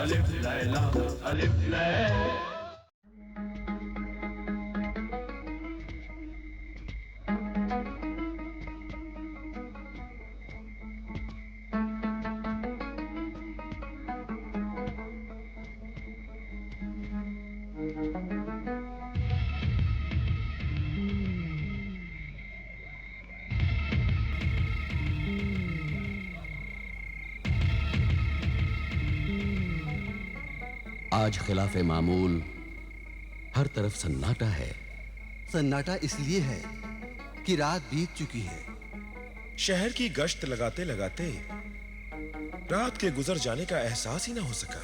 अलिफ लैला अलिफ लैला। आज खिलाफ मामूल हर तरफ सन्नाटा है। सन्नाटा इसलिए है कि रात बीत चुकी है। शहर की गश्त लगाते लगाते रात के गुजर जाने का एहसास ही ना हो सका।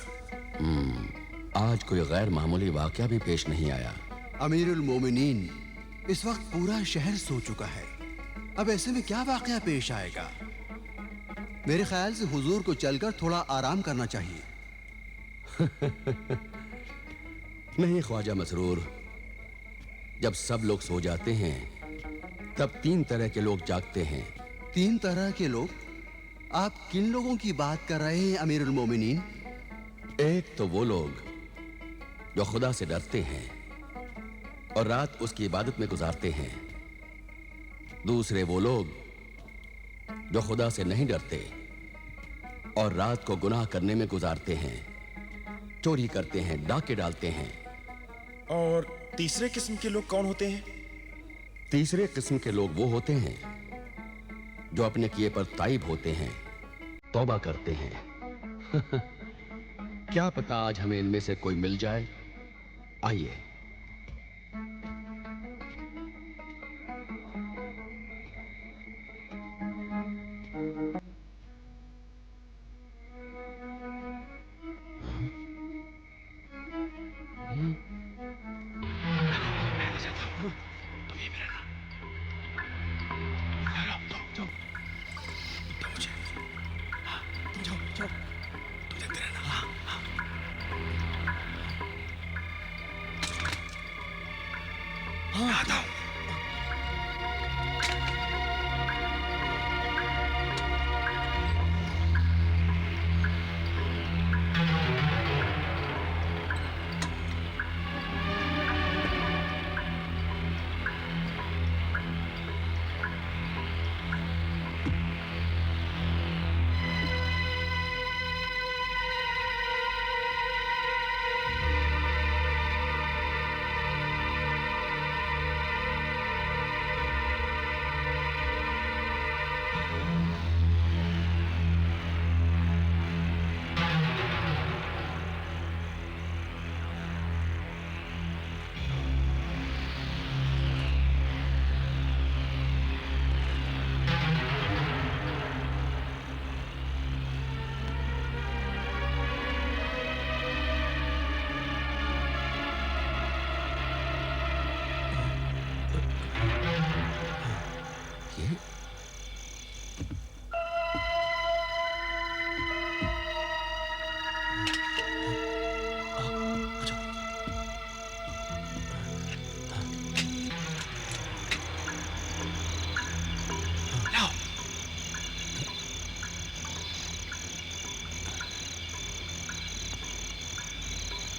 आज कोई गैर मामूली वाकया भी पेश नहीं आया। अमीरुल मोमिनीन, इस वक्त पूरा शहर सो चुका है। अब ऐसे में क्या वाकया पेश आएगा? मेरे ख्याल से हुजूर को चलकर थोड़ा आराम करना चाहिए। नहीं ख्वाजा मसरूर, जब सब लोग सो जाते हैं तब 3 तरह के लोग जागते हैं। 3 तरह के लोग? आप किन लोगों की बात कर रहे हैं अमीरुल मोमिनीन? एक तो वो लोग जो खुदा से डरते हैं और रात उसकी इबादत में गुजारते हैं। दूसरे वो लोग जो खुदा से नहीं डरते और रात को गुनाह करने में गुजारते हैं, चोरी करते हैं, डाके डालते हैं। और तीसरे किस्म के लोग कौन होते हैं? तीसरे किस्म के लोग वो होते हैं जो अपने किए पर ताइब होते हैं, तौबा करते हैं। क्या पता आज हमें इनमें से कोई मिल जाए। आइए।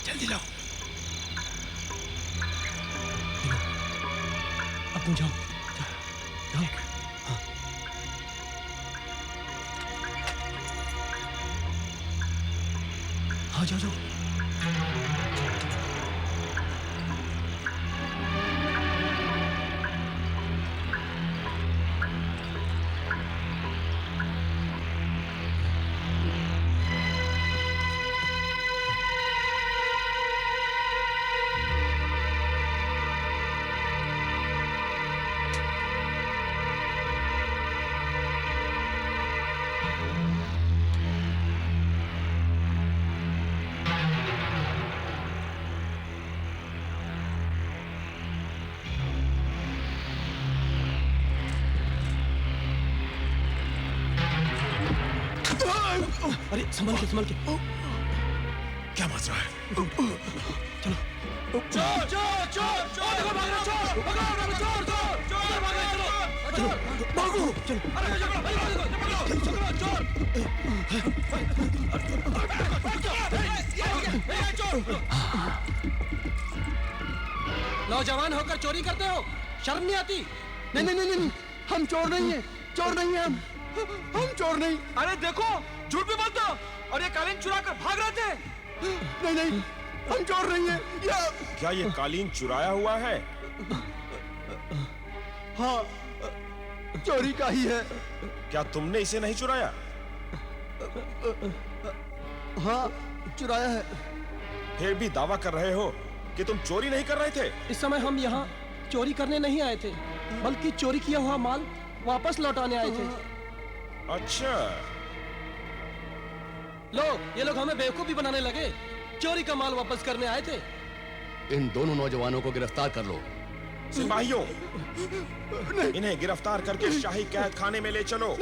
जल्दी लाओ। अब तुम जाओ, जाओ। हाँ, जाओ जाओ। अरे संभल के क्या मच रहा है? चलो। चोर चोर चोर चोर देखो भाग रहा चोर भागो चोर चोर चोर भाग रहा चलो भागो चलो। अरे चलो चोर नौजवान होकर चोरी करते हो, शर्म नहीं आती? नहीं नहीं नहीं नहीं, हम चोर नहीं है, चोर नहीं है हम चोर नहीं। अरे देखो, झूठ भी बोलते हो और ये कालीन चुरा कर भाग रहे थे। नहीं नहीं, हम चोर नहीं है। क्या ये कालीन चुराया हुआ है? हाँ, चोरी का ही है। क्या तुमने इसे नहीं चुराया? हाँ, चुराया है। फिर भी दावा कर रहे हो कि तुम चोरी नहीं कर रहे थे? इस समय हम यहाँ चोरी करने नहीं आए थे, बल्कि चोरी किया हुआ माल वापस लौटाने आए थे। अच्छा, लो, ये लोग हमें बेवकूफ भी बनाने लगे। चोरी का माल वापस करने आए थे। इन दोनों नौजवानों को गिरफ्तार कर लो। सिपाहियों, इन्हें गिरफ्तार करके शाही कैद खाने में ले चलो।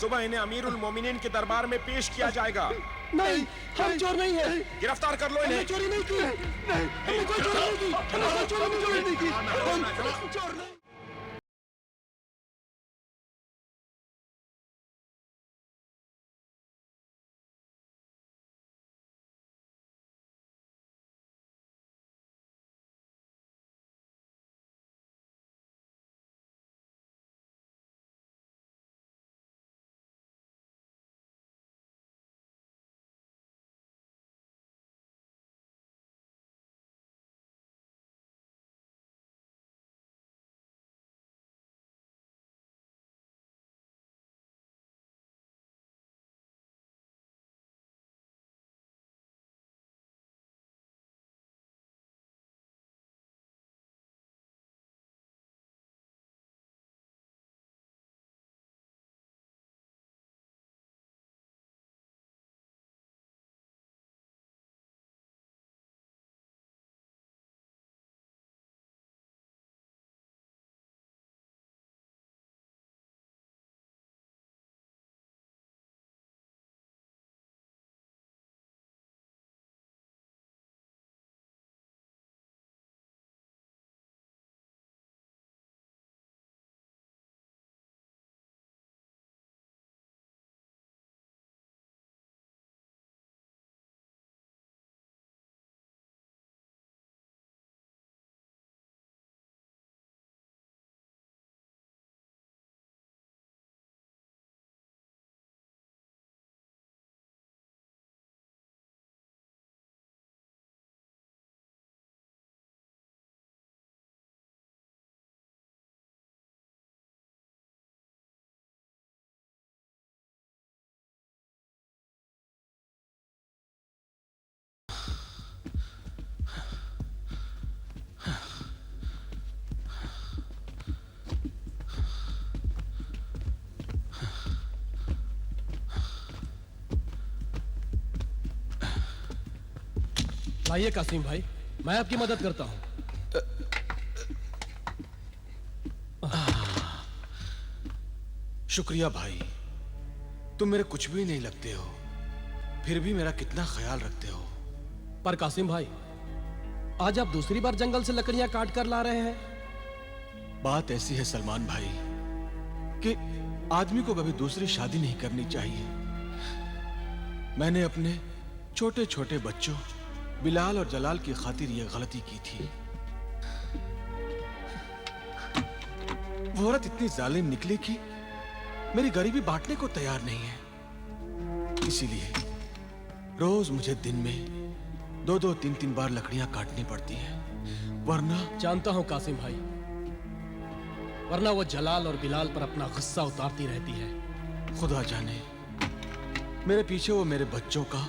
सुबह इन्हें अमीरुल मोमिनीन के दरबार में पेश किया जाएगा। नहीं, हम चोर नहीं है। गिरफ्तार कर लो इन्हें। चोरी नहीं की। हमने कोई चोरी नहीं की। हमने चोरी नहीं की। हम चोर नहीं। लाइए कासिम भाई, मैं आपकी मदद करता हूँ। शुक्रिया भाई, तुम मेरे कुछ भी नहीं लगते हो, फिर भी मेरा कितना ख्याल रखते हो। पर कासिम भाई, आज आप दूसरी बार जंगल से लकड़ियां काट कर ला रहे हैं। बात ऐसी है सलमान भाई कि आदमी को कभी दूसरी शादी नहीं करनी चाहिए। मैंने अपने छोटे छोटे बच्चों बिलाल और जलाल की खातिर यह गलती की थी। वो औरत इतनी जालिम निकली कि मेरी गरीबी बांटने को तैयार नहीं है। इसीलिए रोज मुझे दिन में 2-2, 3-3 बार लकड़ियां काटनी पड़ती हैं, वरना। जानता हूं कासिम भाई, वरना वो जलाल और बिलाल पर अपना गुस्सा उतारती रहती है। खुदा जाने मेरे पीछे वो मेरे बच्चों का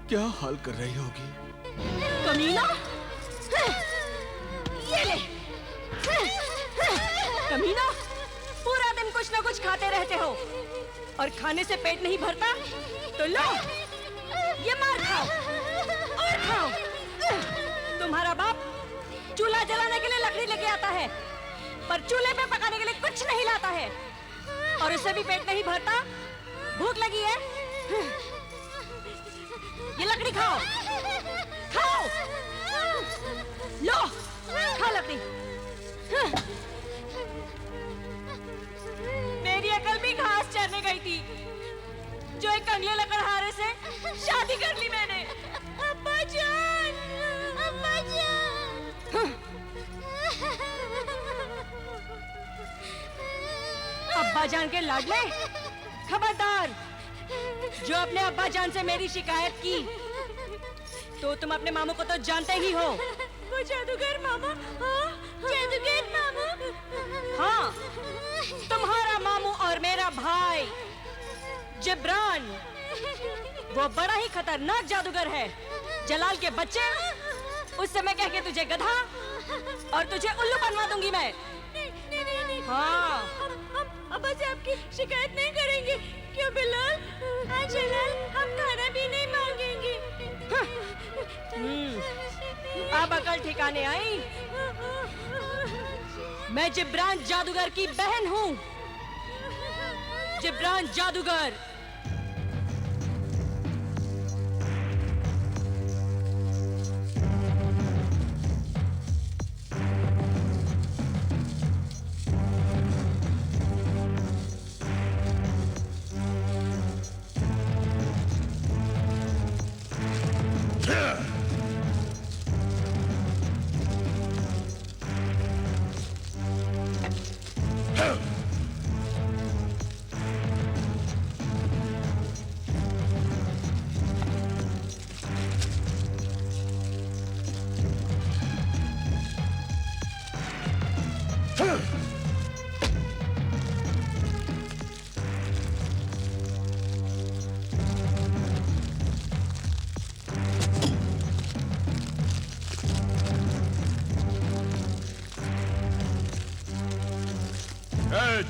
क्या हाल कर रही होगी। कमीना, ये ले। कमीना, पूरा दिन कुछ ना कुछ खाते रहते हो और खाने से पेट नहीं भरता तो लो, ये मार खाओ और खाओ। तुम्हारा बाप चूल्हा जलाने के लिए लकड़ी लेके आता है, पर चूल्हे पे पकाने के लिए कुछ नहीं लाता है, और उससे भी पेट नहीं भरता। भूख लगी है, ये लकड़ी खाओ, खाओ, लो, खा लकड़ी। मेरी अकल भी घास चरने गई थी, जो एक कंगले लकड़हारे से शादी कर ली मैंने। अब्बा जान। जान के लाडले, खबरदार! जो अपने अब्बा जान से मेरी शिकायत की, तो तुम अपने मामू को तो जानते ही हो। वो जादूगर मामा, हाँ, जादूगर मामा। हाँ, तुम्हारा मामू और मेरा भाई जिब्रान, वो बड़ा ही खतरनाक जादूगर है। जलाल के बच्चे, उससे मैं कह के तुझे गधा और तुझे उल्लू बनवा दूंगी मैं। नहीं। हाँ, हम अब्बा से आपकी शिकायत नहीं करेंगे। क्यों बिलाल? हाँ जलाल, हम खाना भी नहीं मांगेंगे। अब अकल ठिकाने आई। मैं जिब्रान जादूगर की बहन हूँ। जिब्रान जादूगर।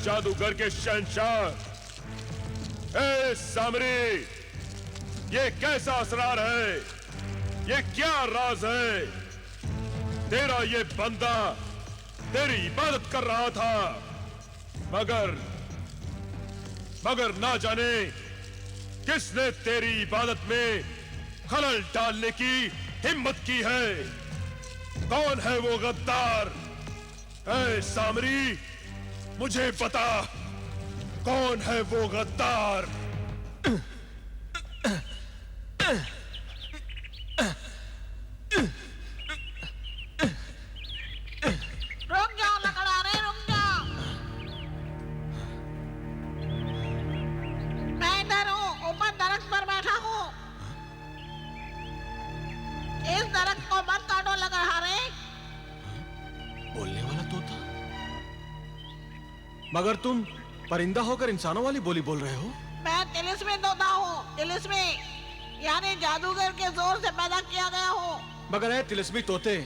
जादूगर के शहंशाह, ए सामरी, ये कैसा असरार है? ये क्या राज है? तेरा ये बंदा तेरी इबादत कर रहा था, मगर ना जाने किसने तेरी इबादत में खलल डालने की हिम्मत की है। कौन है वो गद्दार? ए सामरी, मुझे पता कौन है वो गद्दार। रुक जाओ लकड़हारे, रुक जाओ। मैं इधर हूँ, ऊपर दरख्त पर बैठा हूँ। इस दरख्त को मत काटो लकड़हारे। बोलने वाला तोता? मगर तुम परिंदा होकर इंसानों वाली बोली बोल रहे हो? मैं तिलिस्मी तोता हूँ, तिलिस्मी, यानी जादूगर के जोर से पैदा किया गया हूँ। मगर ऐ तिलिस्मी तोते,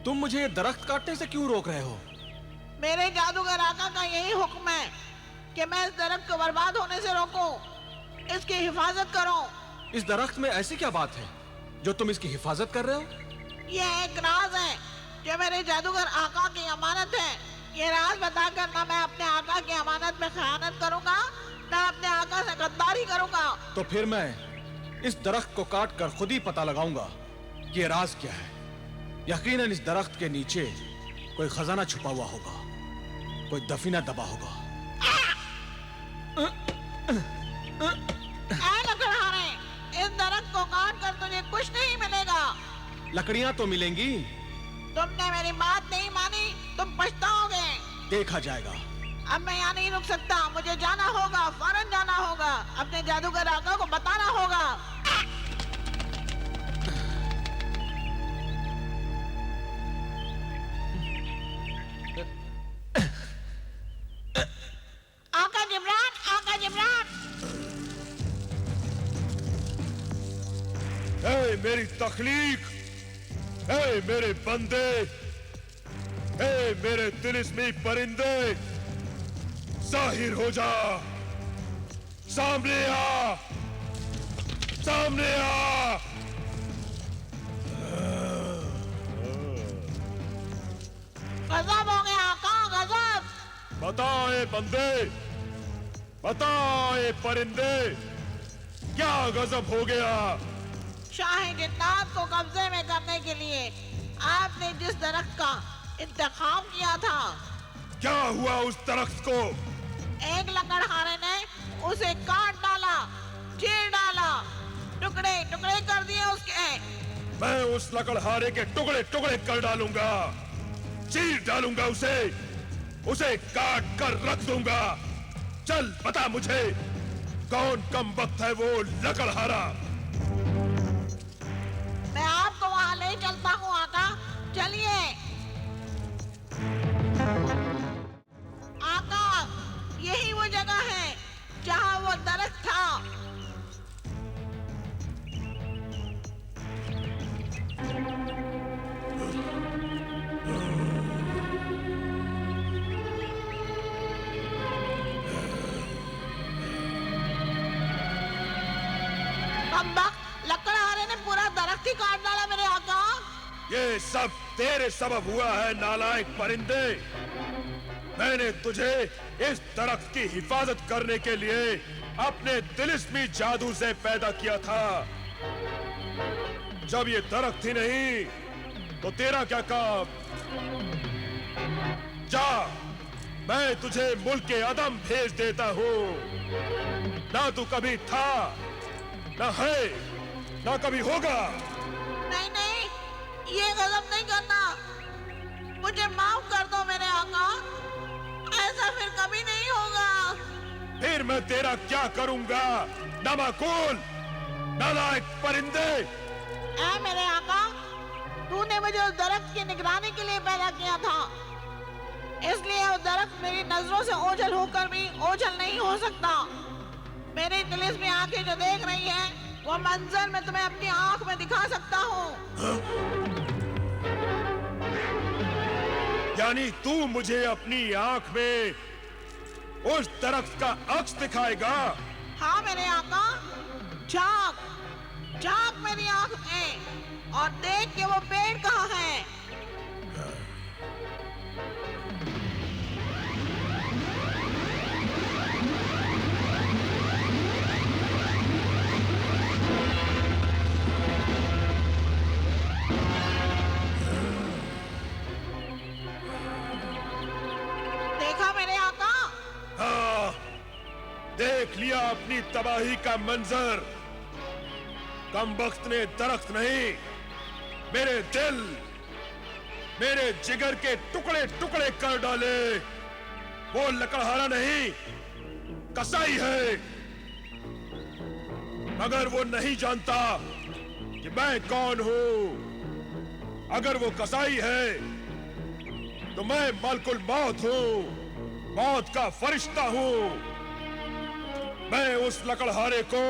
तुम मुझे ये दरख्त काटने से क्यों रोक रहे हो? मेरे जादूगर आका का यही हुक्म है कि मैं इस दरख्त को बर्बाद होने से रोकूं, इसकी हिफाजत करूं। इस दरख्त में ऐसी क्या बात है जो तुम इसकी हिफाजत कर रहे हो? यह एक राज है जो मेरे जादूगर आका की अमानत है। ये राज बताकर ना मैं अपने आका की अमानत में खयानत करूंगा, ना अपने आका से गद्दारी करूंगा। तो फिर मैं इस दरख्त को काट कर खुद ही पता लगाऊंगा कि ये राज क्या है। यकीनन इस दरख्त के नीचे कोई खजाना छुपा हुआ होगा, कोई दफीना दबा होगा। ऐ लकड़हारे, इस दरख्त को काट कर तुझे कुछ नहीं मिलेगा। लकड़ियां तो मिलेंगी। तुमने मेरी बात नहीं मानी, तुम पछताओगे। देखा जाएगा। अब मैं यहाँ नहीं रुक सकता, मुझे जाना होगा, फौरन जाना होगा। अपने जादूगर आका को बताना होगा। आका जिब्रान, आका जिब्रान। ए मेरी तख्लीक, ए मेरे बंदे, ए मेरे तिलिस्मी परिंदे, जाहिर हो जा, सामने आ, सामने आ। गजब हो गया आका, गजब। बता ए बंदे, बता ए परिंदे, क्या गजब हो गया? शाही जिन्नात को कब्जे में करने के लिए आपने जिस दरख्त का इंतखाब किया था, क्या हुआ उस दरख्त को? एक लकड़हारे ने उसे काट डाला, चीर डाला, टुकड़े टुकड़े कर दिए उसके। मैं उस लकड़हारे के टुकड़े टुकड़े कर डालूंगा, चीर डालूंगा उसे, उसे काट कर रख दूंगा। चल बता मुझे, कौन कम वक्त है वो लकड़हारा? मैं आपको वहां ले चलता हूँ आका, चलिए। आका, यही वो जगह है जहाँ वो दरख्त था। लकड़हारे ने पूरा दरख्त ही काट डाला मेरे आका। ये सब तेरे सबब हुआ है नालायक परिंदे। मैंने तुझे इस दरख्त की हिफाजत करने के लिए अपने तिलिस्मी जादू से पैदा किया था। जब ये दरख्त ही नहीं तो तेरा क्या काम? जा, मैं तुझे मुल्क अदम भेज देता हूँ। ना तू कभी था, ना है, ना कभी होगा। नहीं नहीं, ये गजब नहीं करना। मुझे माफ कर दो मेरे आका, ऐसा फिर कभी नहीं होगा। फिर मैं तेरा क्या करूंगा नामाकूल, नालायक परिंदे? ऐ मेरे आका, तूने मुझे उस दरख्त की निगरानी के लिए पैदा किया था, इसलिए वो दरख्त मेरी नजरों से ओझल होकर भी ओझल नहीं हो सकता। मेरी तिलिस्मी आंखें जो देख रही हैं, वो मंजर मैं तुम्हें अपनी आंख में दिखा सकता हूँ। यानी तू मुझे अपनी आंख में उस दरख्त का अक्स दिखाएगा? हाँ मेरे आका, झांक झांक मेरी आंख में और देख के वो पेड़ कहाँ है। देखा मेरे आका? हाँ, देख लिया अपनी तबाही का मंजर। कमबख्त ने दरख्त नहीं, मेरे दिल, मेरे जिगर के टुकड़े टुकड़े कर डाले। वो लकड़हारा नहीं, कसाई है। मगर वो नहीं जानता कि मैं कौन हूं। अगर वो कसाई है तो मैं मलकुल मौत हूं, मौत का फरिश्ता हूं। मैं उस लकड़हारे को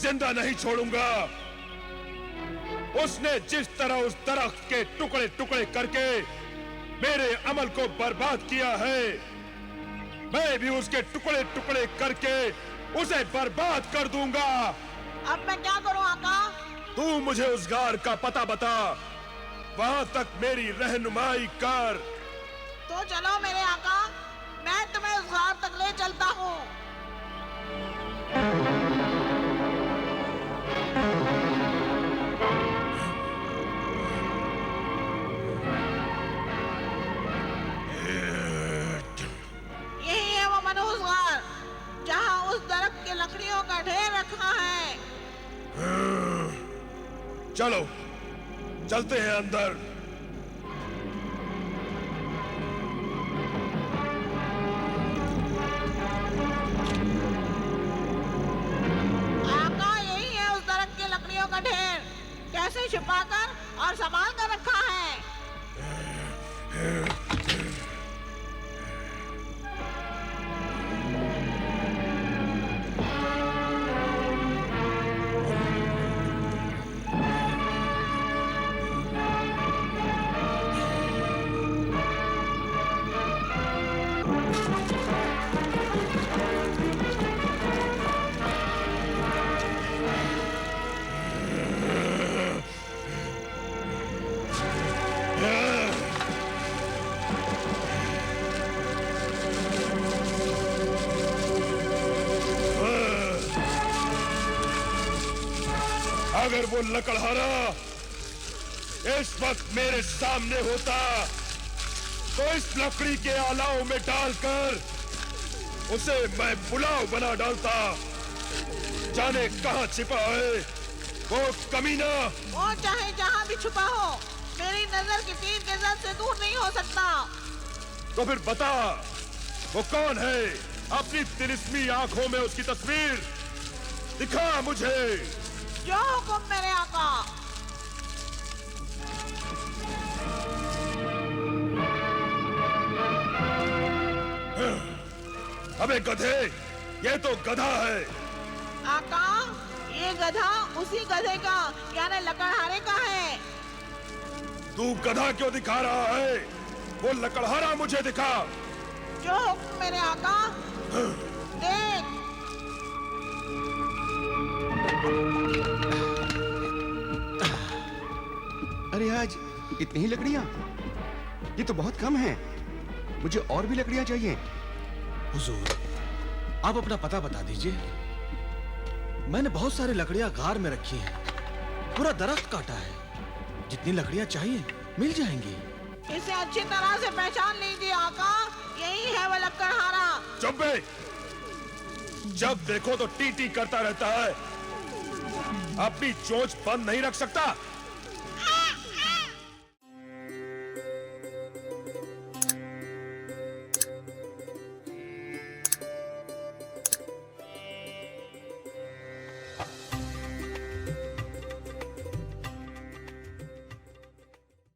जिंदा नहीं छोड़ूंगा। उसने जिस तरह उस दरख्त के टुकड़े टुकड़े करके मेरे अमल को बर्बाद किया है, मैं भी उसके टुकड़े टुकड़े करके उसे बर्बाद कर दूंगा। अब मैं क्या करूं आका? तू मुझे उस गार का पता बता, वहां तक मेरी रहनुमाई कर। तो चलो मेरे आका, मैं तुम्हें उस गार तक ले चलता हूँ। यही है वो मनहूस गार, जहाँ उस दरख्त की लकड़ियों का ढेर रखा है। चलो चलते हैं अंदर। आका, यही है उस दरख्त की लकड़ियों का ढेर, कैसे छिपाकर और संभाल कर रखा है। अगर वो लकड़हारा इस वक्त मेरे सामने होता तो इस लकड़ी के आलाओं में डालकर उसे मैं पुलाव बना डालता। जाने कहाँ छिपा है वो कमीना। वो चाहे जहाँ भी छुपा हो, मेरी नजर की तीर के जद से दूर नहीं हो सकता। तो फिर बता वो कौन है? अपनी तिलिस्मी आंखों में उसकी तस्वीर दिखा मुझे। जो हुक्म मेरे आका। अबे गधे, ये तो गधा है। आका, ये गधा उसी गधे का यानी लकड़हारे का है। तू गधा क्यों दिखा रहा है? वो लकड़हारा मुझे दिखा। जो हुक्म मेरे आका। देख। अरे आज इतनी ही लकड़ियां? ये तो बहुत कम है। मुझे और भी लकड़ियां चाहिए। हुजूर, आप अपना पता बता दीजिए। मैंने बहुत सारी लकड़ियां गार में रखी हैं। पूरा दरख्त काटा है। जितनी लकड़ियां चाहिए मिल जाएंगी। इसे अच्छी तरह से पहचान लीजिए आका। यही है वो लकड़हारा। चुप बे। जब देखो तो टी टी करता रहता है। अपनी चोंच बंद नहीं रख सकता।